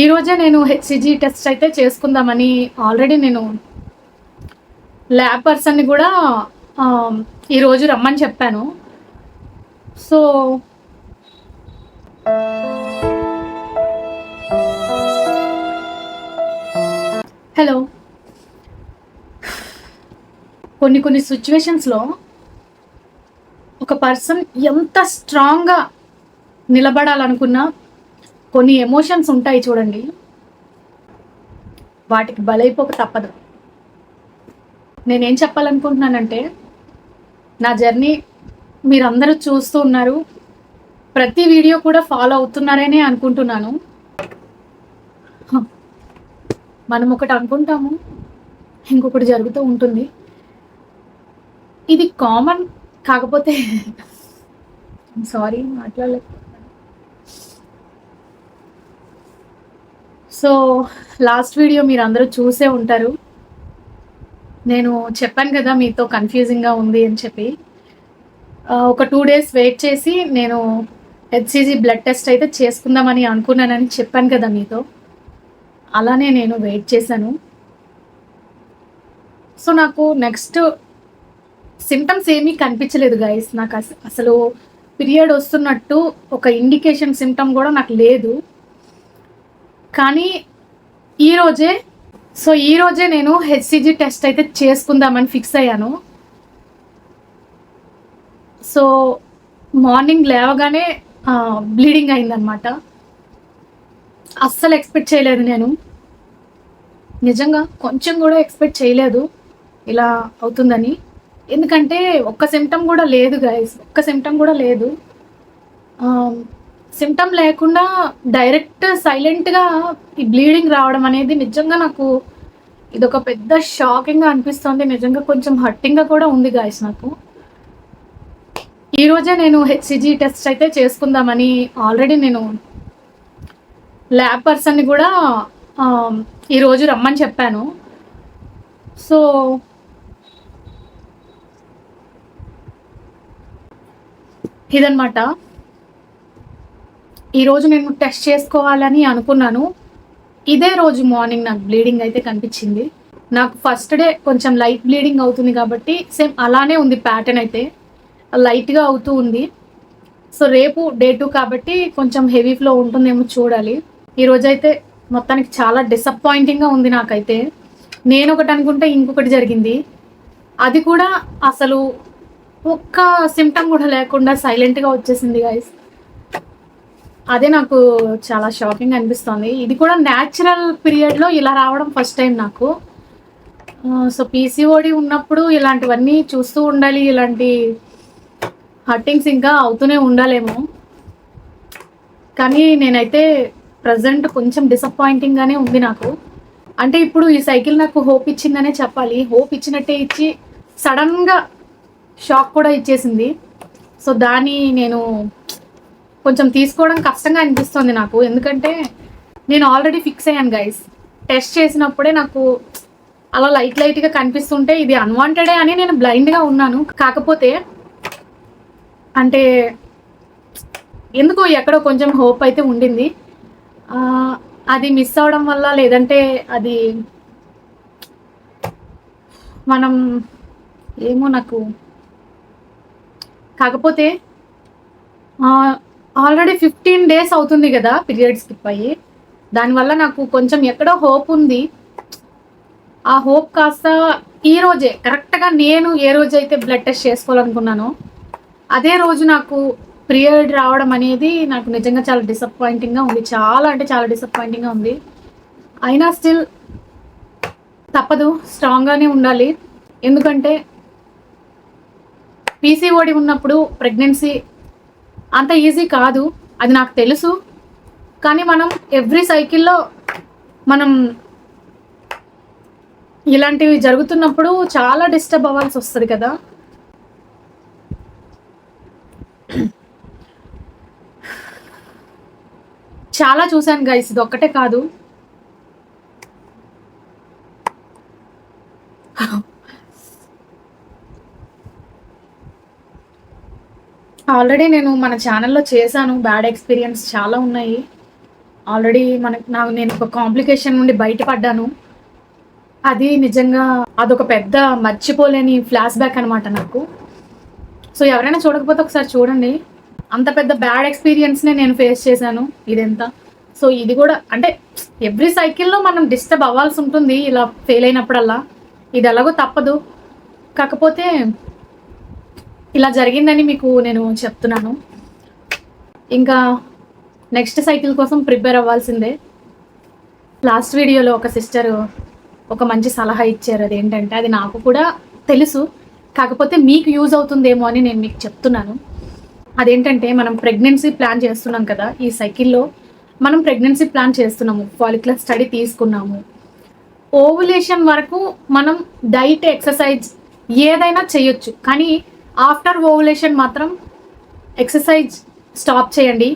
ఈరోజే నేను HCG test అయితే చేసుకుందామని ఆల్రెడీ నేను ల్యాబ్ పర్సన్ని కూడా ఈరోజు రమ్మని చెప్పాను. సో హలో, కొన్ని సిచ్యువేషన్స్లో ఒక పర్సన్ ఎంత స్ట్రాంగ్గా నిలబడాలనుకున్నా కొన్ని ఎమోషన్స్ ఉంటాయి చూడండి, వాటికి బలైపోక తప్పదు. నేనేం చెప్పాలనుకుంటున్నానంటే, నా జర్నీ మీరందరూ చూస్తూ ఉన్నారు, ప్రతి వీడియో కూడా ఫాలో అవుతున్నారనే అనుకుంటున్నాను. మనం ఒకటి అనుకుంటాము, ఇంకొకటి జరుగుతూ ఉంటుంది. ఇది కామన్. కాకపోతే సారీ మాట్లాడలేకపోతున్నాను. సో లాస్ట్ వీడియో మీరు అందరూ చూసే ఉంటారు. నేను చెప్పాను కదా మీతో కన్ఫ్యూజింగ్గా ఉంది అని చెప్పి. ఒక 2 days వెయిట్ చేసి నేను హెచ్సిజీ బ్లడ్ టెస్ట్ అయితే చేసుకుందామని అనుకున్నానని చెప్పాను కదా మీతో. అలానే నేను వెయిట్ చేశాను. సో నాకు నెక్స్ట్ సిమ్టమ్స్ ఏమీ కనిపించలేదు గైస్. నాకు అసలు పీరియడ్ వస్తున్నట్టు ఒక ఇండికేషన్ సిమ్టమ్ కూడా నాకు లేదు. కానీ ఈరోజే నేను హెచ్సిజీ టెస్ట్ అయితే చేసుకుందామని ఫిక్స్ అయ్యాను. సో మార్నింగ్ లేవగానే బ్లీడింగ్ అయిందనమాట. అస్సలు ఎక్స్పెక్ట్ చేయలేదు నేను, నిజంగా కొంచెం కూడా ఎక్స్పెక్ట్ చేయలేదు ఇలా అవుతుందని. ఎందుకంటే ఒక్క సిమ్టమ్ కూడా లేదు గైస్, ఒక్క సిమ్టమ్ కూడా లేదు. సిమ్టమ్ లేకుండా డైరెక్ట్ సైలెంట్గా ఈ బ్లీడింగ్ రావడం అనేది నిజంగా నాకు ఇదొక పెద్ద షాకింగ్గా అనిపిస్తుంది. నిజంగా కొంచెం హర్టింగ్గా కూడా ఉంది గాయస్ నాకు. ఈరోజే నేను హెచ్సిజీ టెస్ట్ అయితే చేసుకుందామని ఆల్రెడీ నేను ల్యాబ్ పర్సన్ని కూడా ఈరోజు రమ్మని చెప్పాను. సో ఇదన్నమాట. ఈరోజు నేను టెస్ట్ చేసుకోవాలని అనుకున్నాను. ఇదే రోజు మార్నింగ్ నాకు బ్లీడింగ్ అయితే కనిపించింది. నాకు ఫస్ట్ డే కొంచెం లైట్ బ్లీడింగ్ అవుతుంది కాబట్టి సేమ్ అలానే ఉంది ప్యాటర్న్, అయితే లైట్గా అవుతూ ఉంది. సో రేపు డే 2 కాబట్టి కొంచెం హెవీ ఫ్లో ఉంటుందేమో చూడాలి. ఈరోజైతే మొత్తానికి చాలా డిసప్పాయింటింగ్గా ఉంది నాకైతే. నేను ఒకటి అనుకుంటే ఇంకొకటి జరిగింది. అది కూడా అసలు ఒక్క సిమ్టమ్ కూడా లేకుండా సైలెంట్గా వచ్చేసింది గైస్. అదే నాకు చాలా షాకింగ్ అనిపిస్తుంది. ఇది కూడా న్యాచురల్ పీరియడ్లో ఇలా రావడం ఫస్ట్ టైం నాకు. సో పీసీఓడి ఉన్నప్పుడు ఇలాంటివన్నీ చూస్తూ ఉండాలి, ఇలాంటి హర్టింగ్స్ ఇంకా అవుతూనే ఉండాలేమో. కానీ నేనైతే ప్రజెంట్ కొంచెం డిసప్పాయింటింగ్గానే ఉంది నాకు. అంటే ఇప్పుడు ఈ సైకిల్ నాకు హోప్ ఇచ్చిందనే చెప్పాలి. హోప్ ఇచ్చినట్టే ఇచ్చి సడన్గా షాక్ కూడా ఇచ్చేసింది. సో దాన్ని నేను కొంచెం తీసుకోవడం కష్టంగా అనిపిస్తుంది నాకు. ఎందుకంటే నేను ఆల్రెడీ ఫిక్స్ అయ్యాను గైస్. టెస్ట్ చేసినప్పుడే నాకు అలా లైట్గా కనిపిస్తుంటే ఇది అన్వాంటెడే అని నేను బ్లైండ్గా ఉన్నాను. కాకపోతే అంటే ఎందుకో ఎక్కడో కొంచెం హోప్ అయితే ఉండింది. అది మిస్ అవడం వల్ల, లేదంటే అది మనం ఏమో నాకు. కాకపోతే ఆల్రెడీ 15 days అవుతుంది కదా పీరియడ్ స్కిప్ అయ్యి. దానివల్ల నాకు కొంచెం ఎక్కడో హోప్ ఉంది. ఆ హోప్ కాస్త ఈరోజే కరెక్ట్గా నేను ఏ రోజైతే బ్లడ్ టెస్ట్ చేసుకోవాలనుకున్నానో అదే రోజు నాకు పీరియడ్ రావడం అనేది నాకు నిజంగా చాలా డిసప్పాయింటింగ్గా ఉంది. చాలా అంటే చాలా డిసప్పాయింటింగ్గా ఉంది. అయినా స్టిల్ తప్పదు, స్ట్రాంగ్గానే ఉండాలి. ఎందుకంటే పీసీఓడి ఉన్నప్పుడు ప్రెగ్నెన్సీ అంత ఈజీ కాదు, అది నాకు తెలుసు. కానీ మనం ఎవ్రీ సైకిల్లో మనం ఇలాంటివి జరుగుతున్నప్పుడు చాలా డిస్టర్బ్ అవ్వాల్సి వస్తుంది కదా. చాలా చూశాను గైస్, ఇది ఒక్కటే కాదు. ఆల్రెడీ నేను మన ఛానల్లో చేశాను, బ్యాడ్ ఎక్స్పీరియన్స్ చాలా ఉన్నాయి. ఆల్రెడీ నేను ఒక కాంప్లికేషన్ నుండి బయటపడ్డాను. అది నిజంగా అదొక పెద్ద మర్చిపోలేని ఫ్లాష్ బ్యాక్ అనమాట నాకు. సో ఎవరైనా చూడకపోతే ఒకసారి చూడండి. అంత పెద్ద బ్యాడ్ ఎక్స్పీరియన్స్నే నేను ఫేస్ చేశాను ఇదంతా. సో ఇది కూడా అంటే ఎవ్రీ సైకిల్లో మనం డిస్టర్బ్ అవ్వాల్సి ఉంటుంది ఇలా ఫెయిల్ అయినప్పుడల్లా. ఇది ఎలాగో తప్పదు. కాకపోతే ఇలా జరిగిందని మీకు నేను చెప్తున్నాను. ఇంకా నెక్స్ట్ సైకిల్ కోసం ప్రిపేర్ అవ్వాల్సిందే. లాస్ట్ వీడియోలో ఒక సిస్టర్ ఒక మంచి సలహా ఇచ్చారు. అదేంటంటే అది నాకు కూడా తెలుసు, కాకపోతే మీకు యూజ్ అవుతుందేమో అని నేను మీకు చెప్తున్నాను. అదేంటంటే మనం ప్రెగ్నెన్సీ ప్లాన్ చేస్తున్నాం కదా, ఈ సైకిల్లో మనం ప్రెగ్నెన్సీ ప్లాన్ చేస్తున్నాము, ఫాలిక్యులర్ స్టడీ తీసుకున్నాము. ఓవులేషన్ వరకు మనం డైట్ ఎక్సర్సైజ్ ఏదైనా చేయొచ్చు, కానీ ఆఫ్టర్ ఓవులేషన్ మాత్రం ఎక్సర్సైజ్ స్టాప్ చేయండి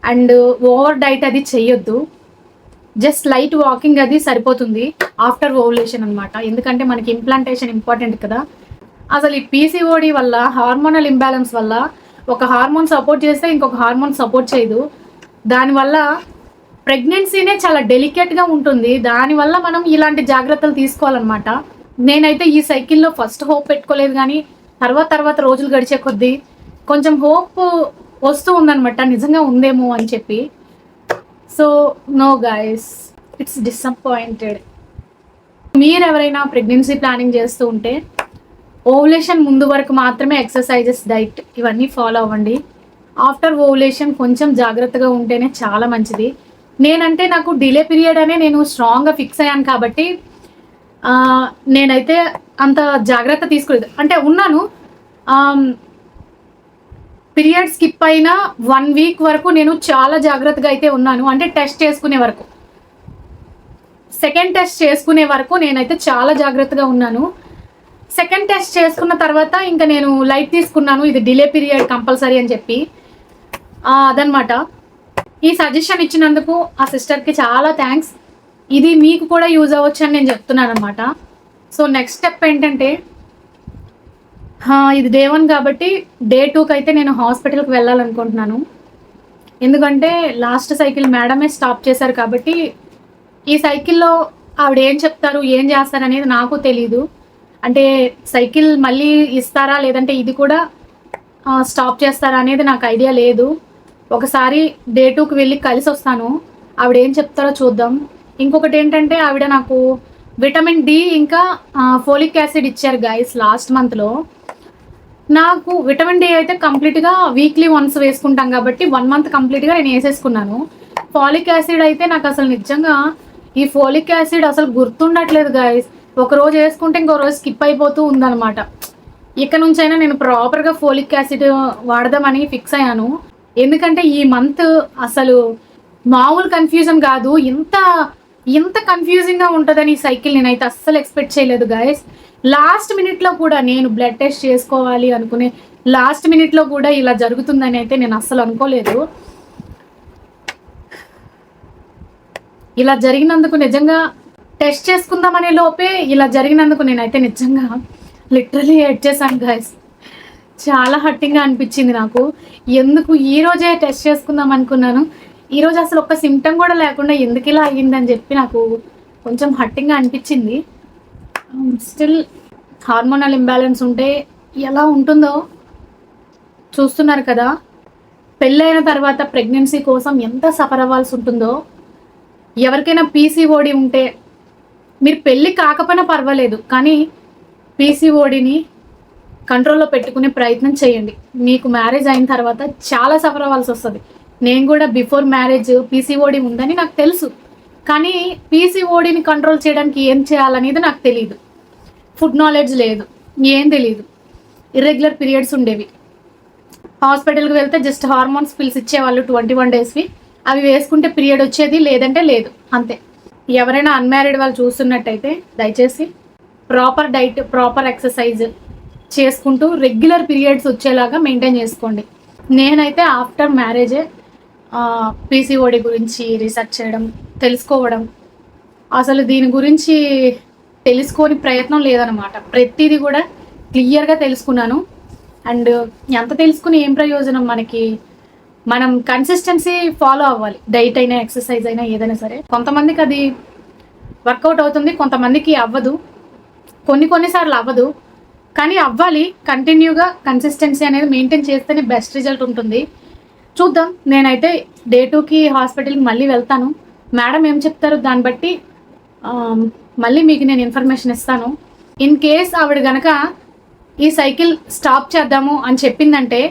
అండ్ ఓవర్ డైట్ అది చెయ్యొద్దు. జస్ట్ లైట్ వాకింగ్ అది సరిపోతుంది ఆఫ్టర్ ఓవులేషన్ అనమాట. ఎందుకంటే మనకి ఇంప్లాంటేషన్ ఇంపార్టెంట్ కదా. అసలు ఈ పీసీఓడి వల్ల, హార్మోనల్ ఇంబ్యాలెన్స్ వల్ల ఒక హార్మోన్ సపోర్ట్ చేస్తే ఇంకొక హార్మోన్ సపోర్ట్ చేయదు. దానివల్ల ప్రెగ్నెన్సీనే చాలా డెలికేట్గా ఉంటుంది. దానివల్ల మనం ఇలాంటి జాగ్రత్తలు తీసుకోవాలన్నమాట. నేనైతే ఈ సైకిల్లో ఫస్ట్ హోప్ పెట్టుకోలేదు, కానీ తర్వాత రోజులు గడిచే కొద్దీ కొంచెం హోప్ వస్తూ ఉందన్నమాట, నిజంగా ఉందేమో అని చెప్పి. So no guys, it's disappointed. మీరు ఎవరైనా ప్రెగ్నెన్సీ ప్లానింగ్ చేస్తూ ఉంటే ఓవులేషన్ ముందు వరకు మాత్రమే ఎక్సర్సైజెస్, డైట్ ఇవన్నీ ఫాలో అవ్వండి. ఆఫ్టర్ ఓవులేషన్ కొంచెం జాగ్రత్తగా ఉంటేనే చాలా మంచిది. నేనంటే నాకు డిలే పీరియడ్ అనే నేను స్ట్రాంగ్గా ఫిక్స్ అయ్యాను కాబట్టి నేనైతే అంత జాగ్రత్త తీసుకోలేదు. అంటే ఉన్నాను, పీరియడ్ స్కిప్ అయిన 1 వీక్ వరకు నేను చాలా జాగ్రత్తగా అయితే ఉన్నాను. అంటే టెస్ట్ చేసుకునే వరకు, సెకండ్ టెస్ట్ చేసుకునే వరకు నేనైతే చాలా జాగ్రత్తగా ఉన్నాను. సెకండ్ టెస్ట్ చేసుకున్న తర్వాత ఇంకా నేను లైట్ తీసుకున్నాను, ఇది డిలే పీరియడ్ కంపల్సరీ అని చెప్పి. అదనమాట. ఈ సజెషన్ ఇచ్చినందుకు ఆ సిస్టర్కి చాలా థ్యాంక్స్. ఇది మీకు కూడా యూజ్ అవ్వచ్చు అని నేను చెప్తున్నాను అనమాట. సో నెక్స్ట్ స్టెప్ ఏంటంటే, ఇది డే 1 కాబట్టి డే 2కి అయితే నేను హాస్పిటల్కి వెళ్ళాలనుకుంటున్నాను. ఎందుకంటే లాస్ట్ సైకిల్ మేడమే స్టాప్ చేశారు కాబట్టి ఈ సైకిల్లో ఆవిడ ఏం చెప్తారు, ఏం చేస్తారు అనేది నాకు తెలీదు. అంటే సైకిల్ మళ్ళీ ఇస్తారా లేదంటే ఇది కూడా స్టాప్ చేస్తారా అనేది నాకు ఐడియా లేదు. ఒకసారి డే 2కి వెళ్ళి కలిసి వస్తాను, ఆవిడ ఏం చెప్తారో చూద్దాం. ఇంకొకటి ఏంటంటే ఆవిడ నాకు విటమిన్ డి ఇంకా ఫోలిక్ యాసిడ్ ఇచ్చారు గైస్ లాస్ట్ మంత్లో. నాకు విటమిన్ డి అయితే కంప్లీట్గా వీక్లీ వన్స్ వేసుకుంటాం కాబట్టి 1 మంత్ కంప్లీట్గా నేను వేసేసుకున్నాను. ఫాలిక్ యాసిడ్ అయితే నాకు అసలు నిజంగా ఈ ఫోలిక్ యాసిడ్ అసలు గుర్తుండట్లేదు గైస్. ఒకరోజు వేసుకుంటే ఇంకో రోజు స్కిప్ అయిపోతూ ఉందన్నమాట. ఇక నుంచైనా నేను ప్రాపర్గా ఫోలిక్ యాసిడ్ వాడదామని ఫిక్స్ అయ్యాను. ఎందుకంటే ఈ మంత్ అసలు మామూలు కన్ఫ్యూజన్ కాదు, ఇంత కన్ఫ్యూజింగ్గా ఉంటుందని ఈ సైకిల్ నేనైతే అస్సలు ఎక్స్పెక్ట్ చేయలేదు గైస్. లాస్ట్ మినిట్లో కూడా నేను బ్లడ్ టెస్ట్ చేసుకోవాలి అనుకునే లాస్ట్ మినిట్లో కూడా ఇలా జరుగుతుందని అయితే నేను అస్సలు అనుకోలేదు. ఇలా జరిగినందుకు నిజంగా టెస్ట్ చేసుకుందామనే లోపే ఇలా జరిగినందుకు నేనైతే నిజంగా లిటరలీ ఏడ్ చేశాను గైస్. చాలా హట్టింగ్గా అనిపించింది నాకు. ఎందుకు ఈరోజే టెస్ట్ చేసుకుందాం అనుకున్నాను, ఈరోజు అసలు ఒక్క సిమ్టమ్ కూడా లేకుండా ఎందుకు ఇలా అయ్యిందని చెప్పి నాకు కొంచెం హట్టింగ్గా అనిపించింది. స్టిల్ హార్మోనల్ ఇంబ్యాలెన్స్ ఉంటే ఎలా ఉంటుందో చూస్తున్నారు కదా. పెళ్ళైన తర్వాత ప్రెగ్నెన్సీ కోసం ఎంత సఫర్ అవ్వాల్సి ఉంటుందో. ఎవరికైనా పీసీఓడి ఉంటే మీరు పెళ్ళి కాకపోయినా పర్వాలేదు, కానీ పీసీఓడిని కంట్రోల్లో పెట్టుకునే ప్రయత్నం చేయండి. మీకు మ్యారేజ్ అయిన తర్వాత చాలా సఫర్ అవ్వాల్సి వస్తుంది. నేను కూడా బిఫోర్ మ్యారేజ్ పీసీఓడి ఉందని నాకు తెలుసు, కానీ పీసీఓడిని కంట్రోల్ చేయడానికి ఏం చేయాలనేది నాకు తెలియదు. ఫుడ్ నాలెడ్జ్ లేదు, ఏం తెలియదు. ఇర్రెగ్యులర్ పీరియడ్స్ ఉండేవి. హాస్పిటల్కి వెళ్తే జస్ట్ హార్మోన్స్ పిల్స్ ఇచ్చేవాళ్ళు 21 డేస్వి. అవి వేసుకుంటే పీరియడ్ వచ్చేది, లేదంటే లేదు, అంతే. ఎవరైనా అన్మ్యారీడ్ వాళ్ళు చూస్తున్నట్టయితే దయచేసి ప్రాపర్ డైట్, ప్రాపర్ ఎక్సర్సైజ్ చేసుకుంటూ రెగ్యులర్ పీరియడ్స్ వచ్చేలాగా మెయింటైన్ చేసుకోండి. నేనైతే ఆఫ్టర్ మ్యారేజే పీసీఓడి గురించి రీసెర్చ్ చేయడం, తెలుసుకోవడం, అసలు దీని గురించి తెలుసుకోని ప్రయత్నం లేదనమాట. ప్రతిదీ కూడా క్లియర్గా తెలుసుకున్నాను. అండ్ ఎంత తెలుసుకుని ఏం ప్రయోజనం, మనకి మనం కన్సిస్టెన్సీ ఫాలో అవ్వాలి. డైట్ అయినా ఎక్సర్సైజ్ అయినా ఏదైనా సరే. కొంతమందికి అది వర్కౌట్ అవుతుంది, కొంతమందికి అవ్వదు, కొన్నిసార్లు అవ్వదు. కానీ అవ్వాలి. కంటిన్యూగా కన్సిస్టెన్సీ అనేది మెయింటైన్ చేస్తేనే బెస్ట్ రిజల్ట్ ఉంటుంది. చూద్దాం. నేనైతే డే 2కి హాస్పిటల్కి మళ్ళీ వెళ్తాను. మేడం ఏం చెప్తారో దాన్ని బట్టి మళ్ళీ మీకు నేను ఇన్ఫర్మేషన్ ఇస్తాను. ఇన్ కేస్ ఆవిడ గనక ఈ సైకిల్ స్టాప్ చేద్దాము అని చెప్పిందంటే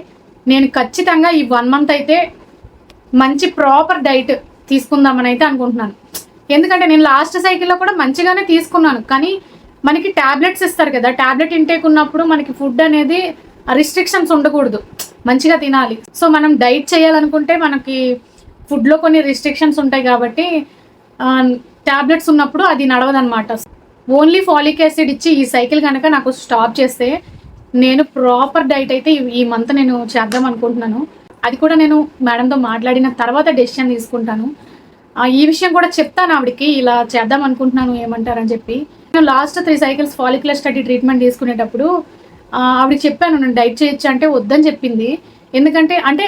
నేను ఖచ్చితంగా ఈ 1 మంత్ అయితే మంచి ప్రాపర్ డైట్ తీసుకుందామని అయితే అనుకుంటున్నాను. ఎందుకంటే నేను లాస్ట్ సైకిల్లో కూడా మంచిగానే తీసుకున్నాను, కానీ మనకి ట్యాబ్లెట్స్ ఇస్తారు కదా, ట్యాబ్లెట్ ఇంటేక్ ఉన్నప్పుడు మనకి ఫుడ్ అనేది రిస్ట్రిక్షన్స్ ఉండకూడదు, మంచిగా తినాలి. సో మనం డైట్ చేయాలనుకుంటే మనకి ఫుడ్లో కొన్ని రిస్ట్రిక్షన్స్ ఉంటాయి కాబట్టి ట్యాబ్లెట్స్ ఉన్నప్పుడు అది నడవదనమాట. ఓన్లీ ఫాలిక్ యాసిడ్ ఇచ్చి ఈ సైకిల్ కనుక నాకు స్టాప్ చేస్తే నేను ప్రాపర్ డైట్ అయితే ఈ మంత్ నేను చేద్దాం అనుకుంటున్నాను. అది కూడా నేను మేడంతో మాట్లాడిన తర్వాత డెసిషన్ తీసుకుంటాను. ఈ విషయం కూడా చెప్తాను ఆవిడకి, ఇలా చేద్దాం అనుకుంటున్నాను ఏమంటారని చెప్పి. నేను last 3 cycles follicular study treatment తీసుకునేటప్పుడు ఆవిడకి చెప్పాను నేను డైట్ చేయొచ్చు అంటే వద్దని చెప్పింది. ఎందుకంటే అంటే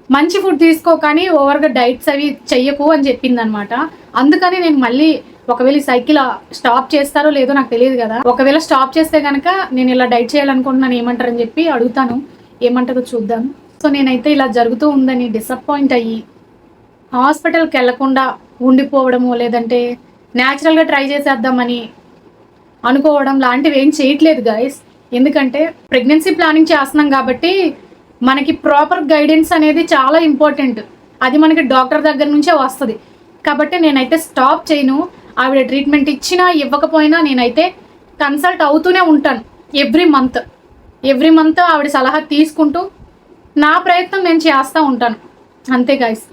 మంచి ఫుడ్ తీసుకో కానీ ఓవర్గా డైట్స్ అవి చెయ్యకు అని చెప్పింది అనమాట. అందుకని నేను మళ్ళీ ఒకవేళ ఈ సైకిల్ స్టాప్ చేస్తారో లేదో నాకు తెలియదు కదా, ఒకవేళ స్టాప్ చేస్తే కనుక నేను ఇలా డైట్ చేయాలనుకుంటున్నాను ఏమంటారని చెప్పి అడుగుతాను, ఏమంటారో చూద్దాం. సో నేనైతే ఇలా జరుగుతూ ఉందని డిసప్పాయింట్ అయ్యి హాస్పిటల్కి వెళ్లకుండా ఉండిపోవడము, లేదంటే న్యాచురల్గా ట్రై చేసేద్దామని అనుకోవడం లాంటివి ఏం చేయట్లేదు గైస్. ఎందుకంటే ప్రెగ్నెన్సీ ప్లానింగ్ చేస్తున్నాం కాబట్టి మనకి ప్రాపర్ గైడెన్స్ అనేది చాలా ఇంపార్టెంట్. అది మనకి డాక్టర్ దగ్గర నుంచే వస్తుంది. కాబట్టి నేనైతే స్టాప్ చేయను. ఆవిడ ట్రీట్మెంట్ ఇచ్చినా ఇవ్వకపోయినా నేనైతే కన్సల్ట్ అవుతూనే ఉంటాను. ఎవ్రీ మంత్ ఆవిడ సలహా తీసుకుంటూ నా ప్రయత్నం నేను చేస్తూ ఉంటాను. అంతే గైస్.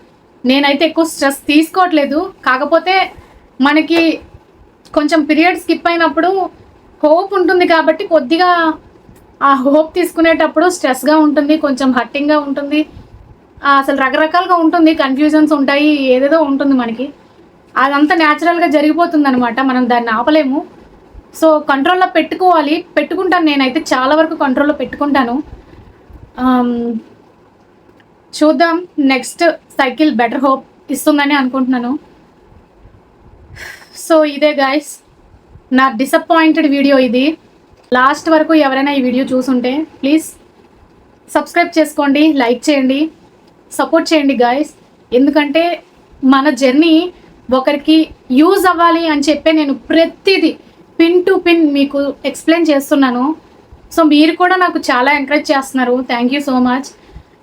నేనైతే ఎక్కువ స్ట్రెస్ తీసుకోవట్లేదు. కాకపోతే మనకి కొంచెం పీరియడ్ స్కిప్ అయినప్పుడు హోప్ ఉంటుంది కాబట్టి కొద్దిగా ఆ హోప్ తీసుకునేటప్పుడు స్ట్రెస్గా ఉంటుంది, కొంచెం హట్టింగ్గా ఉంటుంది, అసలు రకరకాలుగా ఉంటుంది, కన్ఫ్యూజన్స్ ఉంటాయి, ఏదేదో ఉంటుంది మనకి. అదంతా న్యాచురల్గా జరిగిపోతుంది అనమాట, మనం దాన్ని ఆపలేము. సో కంట్రోల్లో పెట్టుకుంటాను. నేనైతే చాలా వరకు కంట్రోల్లో పెట్టుకుంటాను. చూద్దాం, నెక్స్ట్ సైకిల్ బెటర్ హోప్ ఇస్తుందని అనుకుంటున్నాను. సో ఇదే గైస్ నా డిసప్పాయింటెడ్ వీడియో ఇది. లాస్ట్ వరకు ఎవరైనా ఈ వీడియో చూసుంటే ప్లీజ్ సబ్స్క్రైబ్ చేసుకోండి, లైక్ చేయండి, సపోర్ట్ చేయండి గైస్. ఎందుకంటే మన జర్నీ ఒకరికి యూజ్ అవ్వాలి అని చెప్పే నేను ప్రతిదీ పిన్ టు పిన్ మీకు ఎక్స్ప్లెయిన్ చేస్తున్నాను. సో మీరు కూడా నాకు చాలా ఎంకరేజ్ చేస్తున్నారు. Thank you so much.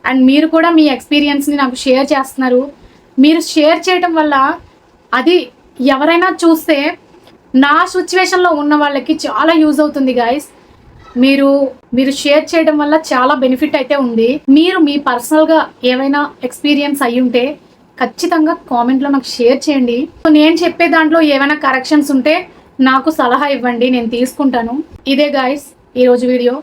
And మీరు కూడా మీ ఎక్స్పీరియన్స్ని నాకు షేర్ చేస్తున్నారు. మీరు షేర్ చేయడం వల్ల అది ఎవరైనా చూస్తే నా సిచ్యువేషన్లో ఉన్న వాళ్ళకి చాలా యూజ్ అవుతుంది గైస్. మీరు షేర్ చేయడం వల్ల చాలా బెనిఫిట్ అయితే ఉంది. మీరు మీ పర్సనల్గా ఏమైనా ఎక్స్పీరియన్స్ అయ్యి ఉంటే ఖచ్చితంగా కామెంట్లో నాకు షేర్ చేయండి. సో నేను చెప్పే దాంట్లో ఏమైనా కరెక్షన్స్ ఉంటే నాకు సలహా ఇవ్వండి, నేను తీసుకుంటాను. ఇదే గైస్ ఈరోజు వీడియో.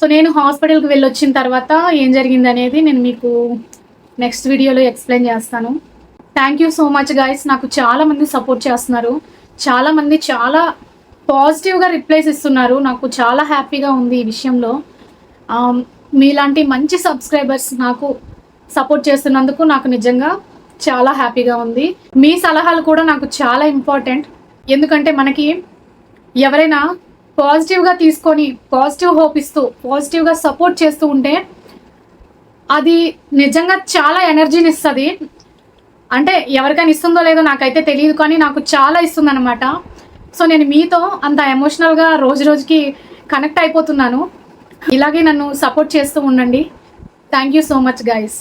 సో నేను హాస్పిటల్కి వెళ్ళొచ్చిన తర్వాత ఏం జరిగింది అనేది నేను మీకు నెక్స్ట్ వీడియోలో ఎక్స్ప్లెయిన్ చేస్తాను. Thank you so much guys. నాకు చాలామంది సపోర్ట్ చేస్తున్నారు, చాలామంది చాలా పాజిటివ్గా రిప్లైస్ ఇస్తున్నారు. నాకు చాలా హ్యాపీగా ఉంది ఈ విషయంలో. మీలాంటి మంచి సబ్స్క్రైబర్స్ నాకు సపోర్ట్ చేస్తున్నందుకు నాకు నిజంగా చాలా హ్యాపీగా ఉంది. మీ సలహాలు కూడా నాకు చాలా ఇంపార్టెంట్. ఎందుకంటే మనకి ఎవరైనా పాజిటివ్గా తీసుకొని పాజిటివ్ హోప్ ఇస్తూ పాజిటివ్గా సపోర్ట్ చేస్తూ ఉంటే అది నిజంగా చాలా ఎనర్జీని ఇస్తుంది. అంటే ఎవరికైనా ఇస్తుందో లేదో నాకైతే తెలియదు, కానీ నాకు చాలా ఇస్తుంది అనమాట. సో నేను మీతో అంత ఎమోషనల్గా రోజు రోజుకి కనెక్ట్ అయిపోతున్నాను. ఇలాగే నన్ను సపోర్ట్ చేస్తూ ఉండండి. Thank you so much guys.